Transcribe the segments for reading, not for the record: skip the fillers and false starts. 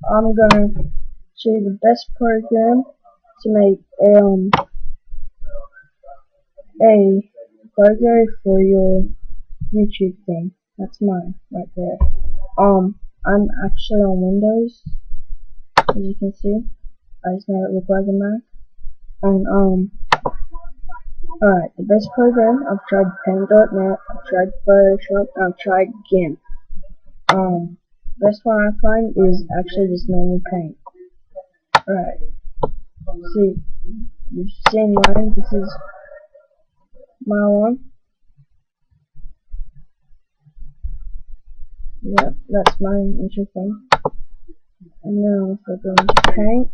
I'm gonna show you the best program to make a logo for your YouTube thing. That's mine right there. I'm actually on Windows, as you can see. I just made it look like a Mac. And alright, the best program, I've tried Paint.net, I've tried Photoshop, I've tried GIMP. Best one I find is actually just normal Paint. Alright, see, you've seen mine, this is my one. Yep, that's my intro thing. And now if I go into Paint,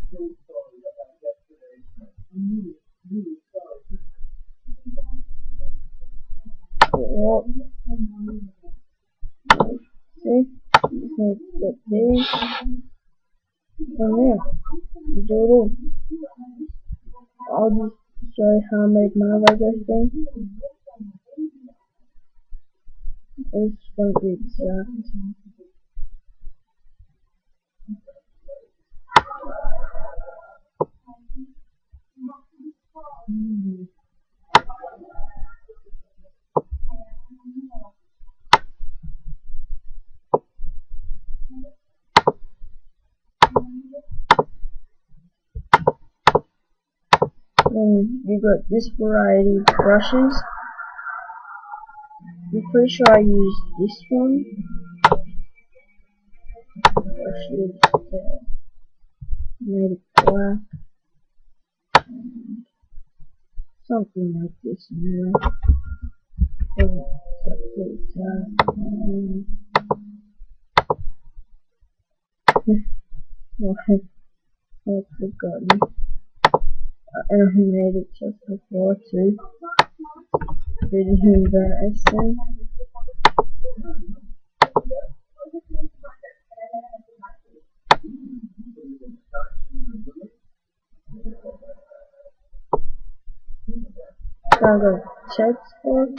oh, see, just need to get these from here. Do it all. I'll just show you how I made my logo thing. This won't be exact. Then you got this variety of brushes. I'm pretty sure I used this one. Brushes, made it black. And something like this anyway. I've forgotten. And I made it just before too. Pretty embarrassing. Now go text and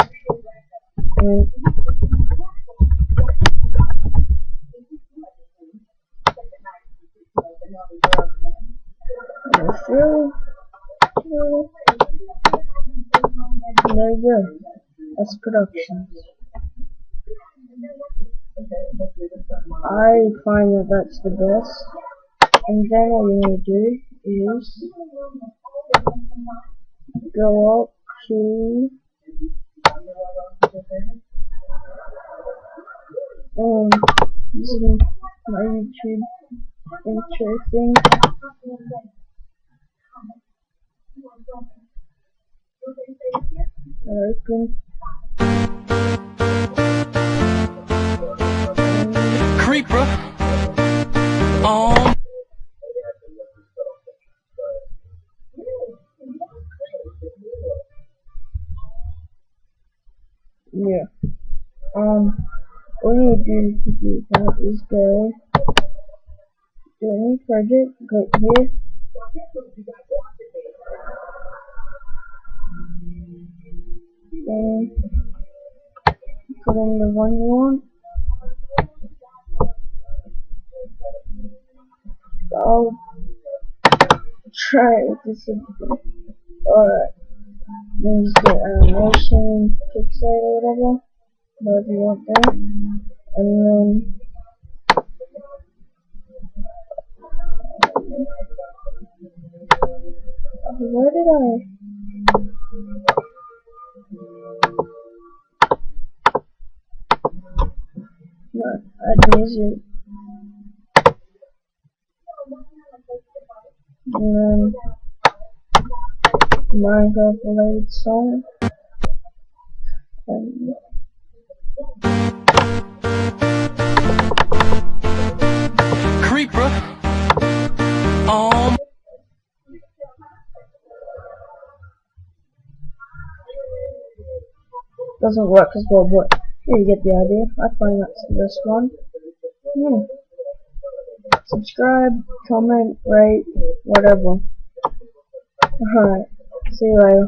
there you go. That's Productions. I find that that's the best. And then all you need to do is go up to using my YouTube intro thing. Open. Creeper. Yeah. All you do to do that is go to any project, click here. Then put in the one you want. I'll try it with this. Alright. Then just get animation, pixel or whatever you want there. And then where did I? No, add music. And then Minecraft related song. And Creeper. doesn't work as well, but you get the idea. I find that's the best one. Subscribe, comment, rate, whatever. Alright, see you later.